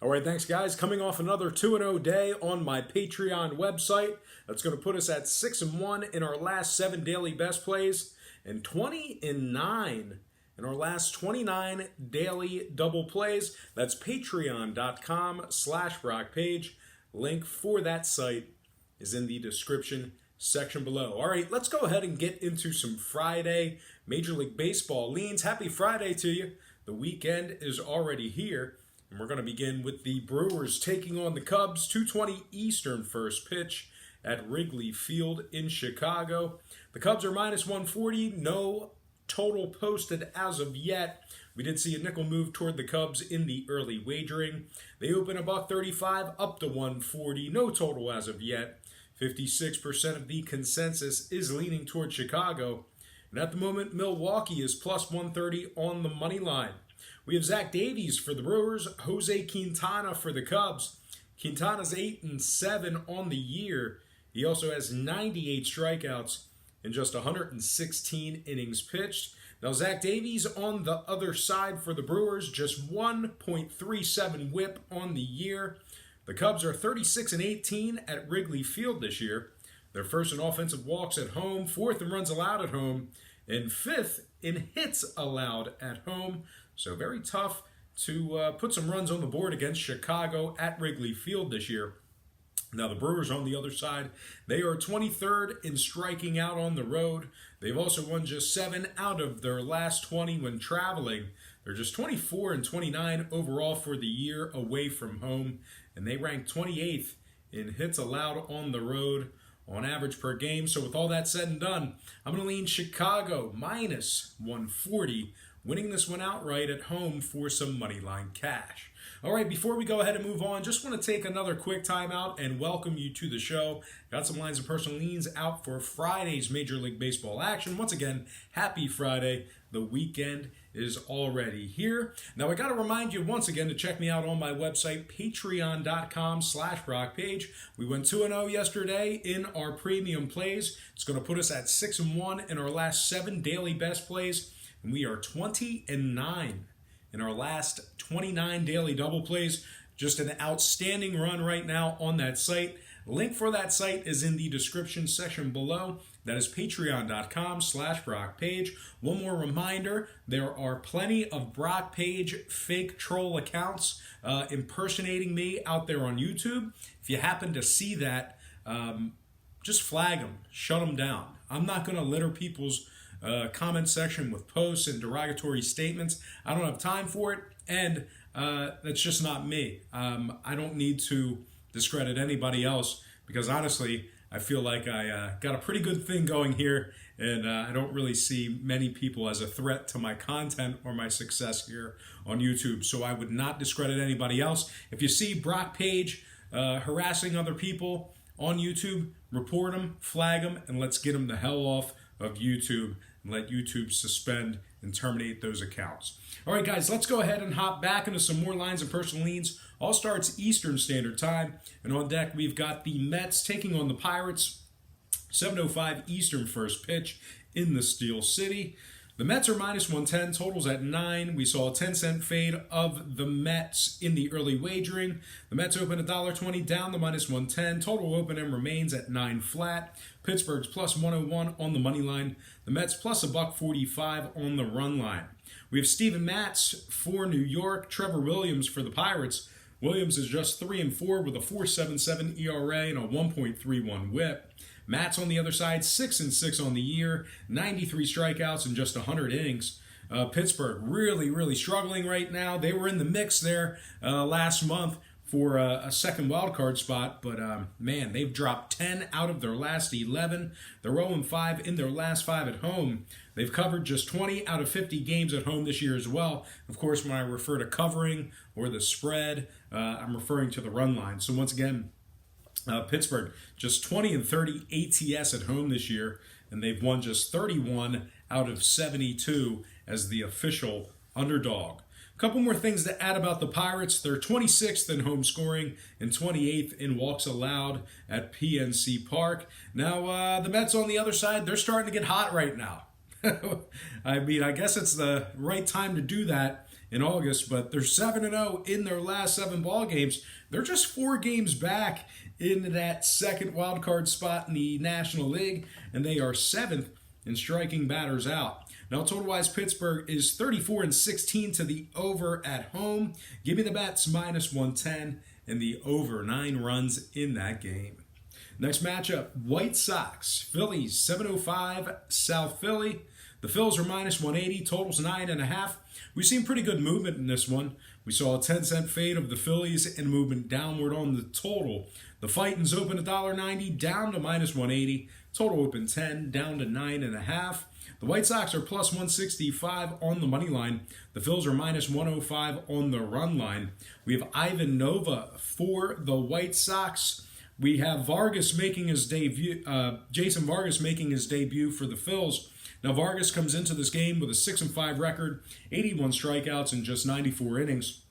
All right, thanks, guys. Coming off another 2-0 day on my Patreon website. That's going to put us at 6-1 in our last 7 daily best plays and 20-9 in our last 29 daily double plays. That's patreon.com/BrockPage. Link for that site is in the description section below. All right, let's go ahead and get into some Friday Major League Baseball leans. Happy Friday to you. The weekend is already here. And we're going to begin with the Brewers taking on the Cubs, 2:20 Eastern first pitch at Wrigley Field in Chicago. The Cubs are minus 140, no total posted as of yet. We did see a nickel move toward the Cubs in the early wagering. They open $1.35 up to 140, no total as of yet. 56% of the consensus is leaning toward Chicago. And at the moment, Milwaukee is plus 130 on the money line. We have Zach Davies for the Brewers, Jose Quintana for the Cubs. Quintana's 8-7 on the year. He also has 98 strikeouts in just 116 innings pitched. Now Zach Davies on the other side for the Brewers, just 1.37 whip on the year. The Cubs are 36-18 at Wrigley Field this year. They're first in offensive walks at home, fourth in runs allowed at home, and fifth in hits allowed at home. So very tough to put some runs on the board against Chicago at Wrigley Field this year. Now the Brewers on the other side, they are 23rd in striking out on the road. They've also won just 7 out of their last 20 when traveling. They're just 24-29 overall for the year away from home. And they rank 28th in hits allowed on the road on average per game. So with all that said and done, I'm going to lean Chicago minus 140. Winning this one outright at home for some moneyline cash. All right, before we go ahead and move on, just want to take another quick timeout and welcome you to the show. Got some lines of personal leans out for Friday's Major League Baseball action. Once again, happy Friday. The weekend is already here. Now, I got to remind you once again to check me out on my website, patreon.com/BrockPage. We went 2-0 yesterday in our premium plays. It's going to put us at 6-1 in our last 7 daily best plays. And we are 20-9 in our last 29 daily double plays. Just an outstanding run right now on that site. Link for that site is in the description section below. That is patreon.com/BrockPage. One more reminder, there are plenty of BrockPage fake troll accounts impersonating me out there on YouTube. If you happen to see that, just flag them, shut them down. I'm not going to litter people's comment section with posts and derogatory statements. I don't have time for it, and that's just not me. I don't need to discredit anybody else because honestly, I feel like I got a pretty good thing going here, and I don't really see many people as a threat to my content or my success here on YouTube. So I would not discredit anybody else. If you see Brock Page harassing other people on YouTube, report them, flag them, and let's get them the hell off of YouTube and let YouTube suspend and terminate those accounts. All right, guys, let's go ahead and hop back into some more lines of personal leans. All starts Eastern Standard Time. And on deck, we've got the Mets taking on the Pirates. 7:05 Eastern first pitch in the Steel City. The Mets are minus 110, totals at 9. We saw a 10-cent fade of the Mets in the early wagering. The Mets open $1.20 down the minus 110. Total open and remains at 9 flat. Pittsburgh's plus 101 on the money line. The Mets plus $1.45 on the run line. We have Steven Matz for New York, Trevor Williams for the Pirates. Williams is just 3-4 with a 4.77 ERA and a 1.31 whip. Matt's on the other side, 6-6 on the year, 93 strikeouts in just 100 innings. Pittsburgh really struggling right now. They were in the mix there last month for a second wild card spot, but man, they've dropped 10 out of their last 11. They're 0-5 in their last 5 at home. They've covered just 20 out of 50 games at home this year as well. Of course, when I refer to covering or the spread, I'm referring to the run line. So once again, Pittsburgh just 20-30 ATS at home this year, and they've won just 31 out of 72 as the official underdog. A couple more things to add about the Pirates. They're 26th in home scoring and 28th in walks allowed at PNC Park. Now, the Mets on the other side, they're starting to get hot right now. I mean, I guess it's the right time to do that in August, but they're 7-0 in their last 7 ball games. They're just 4 games back in that second wild card spot in the National League, and they are 7th in striking batters out. Now, total-wise, Pittsburgh is 34-16 to the over at home. Give me the bets, -110, and the over 9 runs in that game. Next matchup, White Sox, Phillies, 705 South Philly. The Phils are -180, totals 9.5. We've seen pretty good movement in this one. We saw a 10-cent fade of the Phillies and movement downward on the total. The Fightins open $1.90 down to -180. Total open 10 down to 9.5. The White Sox are +165 on the money line. The Phils are -105 on the run line. We have Ivan Nova for the White Sox. We have Vargas making his debut. Jason Vargas making his debut for the Phils. Now, Vargas comes into this game with a 6-5 record, 81 strikeouts in just 94 innings.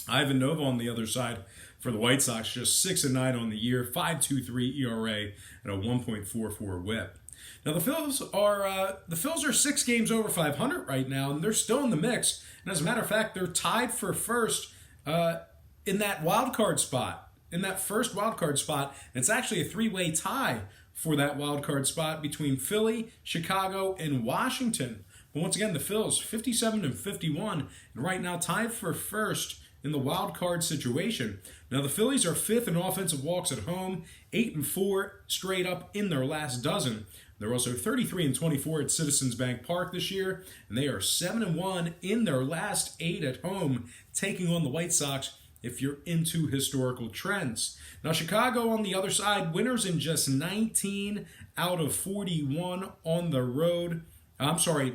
Ivan Nova on the other side for the White Sox, just 6-9 on the year, 5.23 ERA, and a 1.44 WHIP. Now, the Phils are 6 games over 500 right now, and they're still in the mix. And as a matter of fact, they're tied for first in that wild card spot. In that first wild card spot, and it's actually a 3-way tie for that wild card spot between Philly, Chicago, and Washington. But once again, the Phils 57-51, and right now tied for first in the wild card situation. Now the Phillies are 5th in offensive walks at home, 8-4 straight up in their last dozen. They're also 33-24 at Citizens Bank Park this year, and they are 7-1 in their last 8 at home, taking on the White Sox if you're into historical trends. Now, Chicago on the other side, winners in just 19 out of 41 on the road. I'm sorry,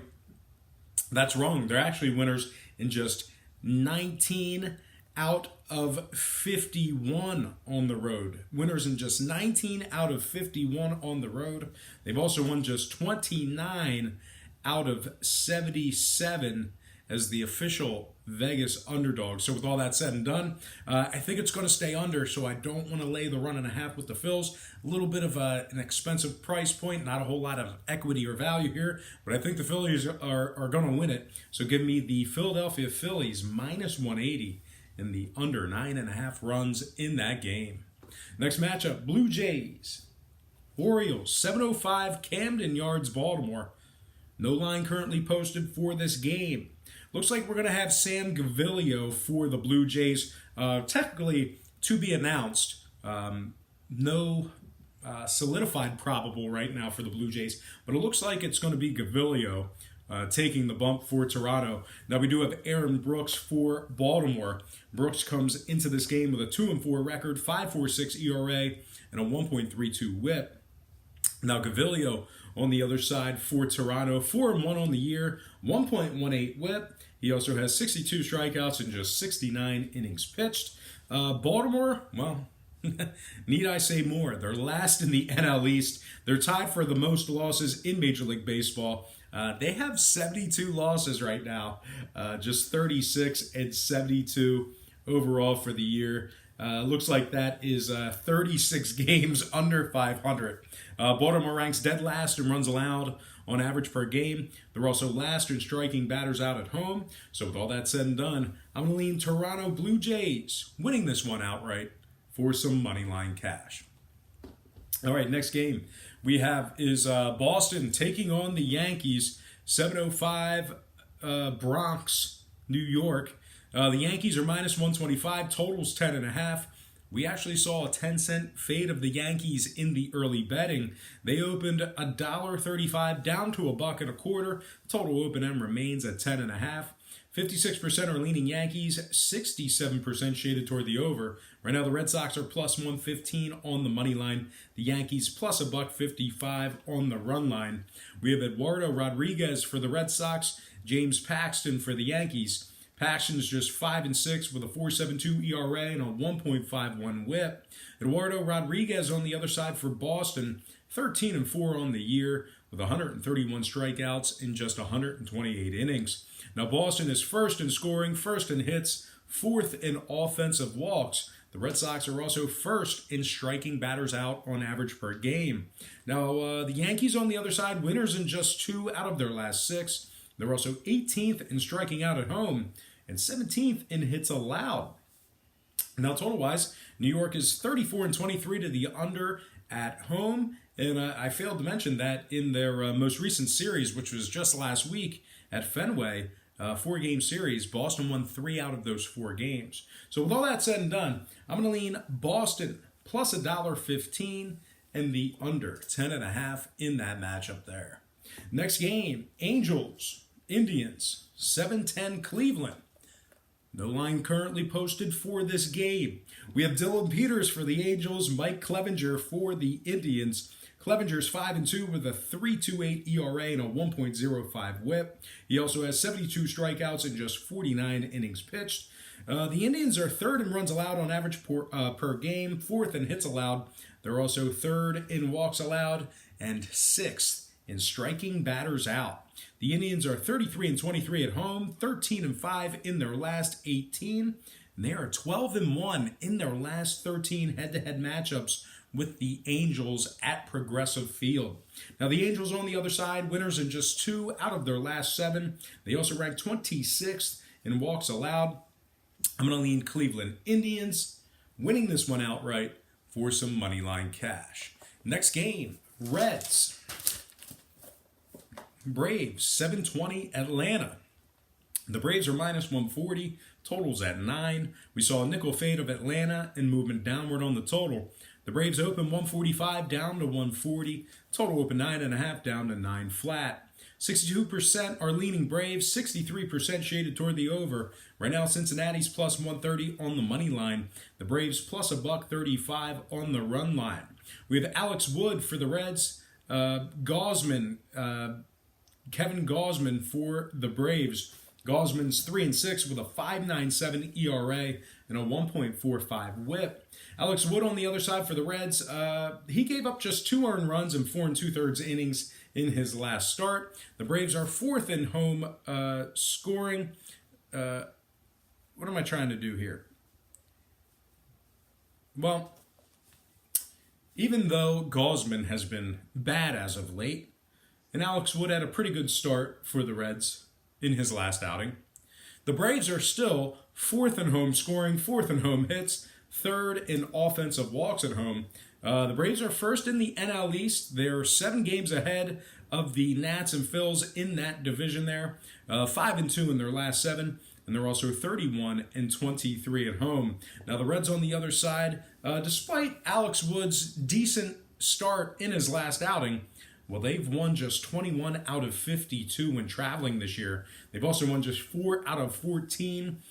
that's wrong. They're actually winners in just 19 out of 51 on the road. Winners in just 19 out of 51 on the road. They've also won just 29 out of 77 as the official Vegas underdog. So with all that said and done, I think it's going to stay under, so I don't want to lay the 1.5 with the Phils. A little bit of an expensive price point, not a whole lot of equity or value here, but I think the Phillies are going to win it. So give me the Philadelphia Phillies -180 and the under 9.5 runs in that game. Next matchup, Blue Jays, Orioles, 705 Camden Yards, Baltimore. No line currently posted for this game. Looks like we're going to have Sam Gaviglio for the Blue Jays. Technically, to be announced. No solidified probable right now for the Blue Jays. But it looks like it's going to be Gaviglio taking the bump for Toronto. Now, we do have Aaron Brooks for Baltimore. Brooks comes into this game with a 2-4 record, 5.46 ERA, and a 1.32 WHIP. Now, Gaviglio on the other side for Toronto, 4-1 on the year, 1.18 WHIP. He also has 62 strikeouts in just 69 innings pitched. Baltimore, well, need I say more? They're last in the NL East. They're tied for the most losses in Major League Baseball. They have 72 losses right now, just 36-72 overall for the year. Looks like that is 36 games under 500. Baltimore ranks dead last in runs allowed on average per game. They're also last in striking batters out at home. So with all that said and done, I'm going to lean Toronto Blue Jays winning this one outright for some money line cash. All right, next game we have is Boston taking on the Yankees, 705 Bronx, New York. The Yankees are -125, totals 10.5. We actually saw a 10-cent fade of the Yankees in the early betting. They opened $1.35 down to $1.25. Total open M remains at 10.5. 56% are leaning Yankees, 67% shaded toward the over. Right now, the Red Sox are +115 on the money line. The Yankees +$1.55 on the run line. We have Eduardo Rodriguez for the Red Sox, James Paxton for the Yankees. Paxton's just 5-6 with a 4.72 ERA and a 1.51 WHIP. Eduardo Rodriguez on the other side for Boston, 13-4 on the year with 131 strikeouts in just 128 innings. Now Boston is first in scoring, first in hits, fourth in offensive walks. The Red Sox are also first in striking batters out on average per game. Now the Yankees on the other side, winners in just 2 out of their last 6. They're also 18th in striking out at home. and 17th in hits allowed. Now, total-wise, New York is 34-23 to the under at home. And I failed to mention that in their most recent series, which was just last week at Fenway, 4-game series, Boston won 3 out of those 4 games. So with all that said and done, I'm going to lean Boston plus $1.15 and the under 10.5 in that matchup there. Next game, Angels, Indians, 7-10 Cleveland. No line currently posted for this game. We have Dylan Peters for the Angels, Mike Clevinger for the Indians. Clevinger's 5-2 with a 3.28 ERA and a 1.05 whip. He also has 72 strikeouts in just 49 innings pitched. The Indians are third in runs allowed on average per game, fourth in hits allowed. They're also third in walks allowed and sixth in striking batters out. The Indians are 33-23 at home, 13-5 in their last 18, and they are 12-1 in their last 13 head-to-head matchups with the Angels at Progressive Field. Now, the Angels on the other side, winners in just 2 out of their last 7. They also rank 26th in walks allowed. I'm going to lean Cleveland Indians, winning this one outright for some money line cash. Next game, Reds. Braves, 720 Atlanta. The Braves are minus 140, totals at 9. We saw a nickel fade of Atlanta and movement downward on the total. The Braves open 145 down to 140, total open 9.5 down to 9 flat. 62% are leaning Braves, 63% shaded toward the over. Right now, Cincinnati's plus 130 on the money line. The Braves plus $1.35 on the run line. We have Alex Wood for the Reds, Kevin Gausman for the Braves. Gausman's 3-6 with a 5.97 ERA and a 1.45 whip. Alex Wood on the other side for the Reds, he gave up just 2 earned runs in 4 2/3 innings in his last start. The Braves are 4th in home scoring. What am I trying to do here? Well, even though Gausman has been bad as of late, and Alex Wood had a pretty good start for the Reds in his last outing, the Braves are still 4th in home scoring, 4th in home hits, 3rd in offensive walks at home. The Braves are 1st in the NL East. They're 7 games ahead of the Nats and Phils in that division there. 5-2 in their last 7, and they're also 31-23 at home. Now the Reds on the other side, despite Alex Wood's decent start in his last outing, well, they've won just 21 out of 52 when traveling this year. They've also won just 4 out of 14.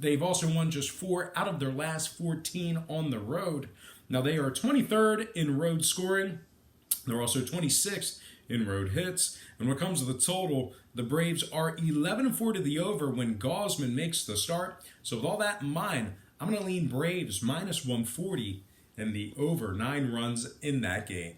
They've also won just 4 out of their last 14 on the road. Now, they are 23rd in road scoring. They're also 26th in road hits. And when it comes to the total, the Braves are 11-4 to the over when Gausman makes the start. So with all that in mind, I'm going to lean Braves minus 140 and the over 9 runs in that game.